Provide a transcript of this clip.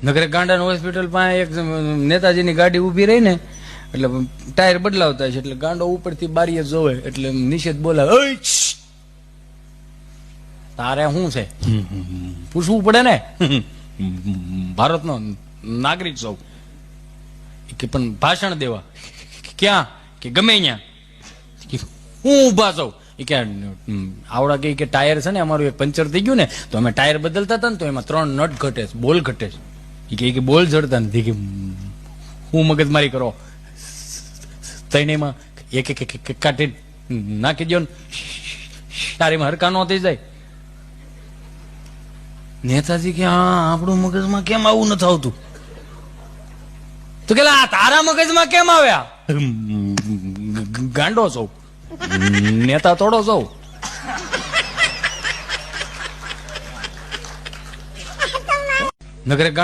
નગરે ગાંડા હોસ્પિટલ પાસે એક નેતાજીની ગાડી ઉભી રહી ને એટલે ટાયર બદલાવતા છે એટલે ગાંડો ઉપરથી બારીએ જોવે એટલે નિષેધ બોલાવે, ઓય શ્શ! તારે શું છે પૂછવું પડે ને, ભારતનો નાગરિક સૌ કે પણ ભાષણ દેવા ક્યાં કે ગમે ત્યાં હું ઉભા સૌ કે આવડા કે ટાયર છે ને અમારું એક પંચર થઈ ગયું ને તો અમે ટાયર બદલતા હતા ને તો એમાં 3 નટ ઘટે છે, બોલ ઘટે છે કે બોલ જડતા નથી કે હું મગજમારી કરો તૈનેમાં એક કાઢી નાખી દો ને તારીમાં હરકા નો થઈ જાય. નેતાજી કે હા આપણું મગજમાં કેમ આવું નથી આવતું તો કે તારા મગજમાં કેમ આવ્યા, ગાંડો સૌ નેતા તોડો સૌ. નગરે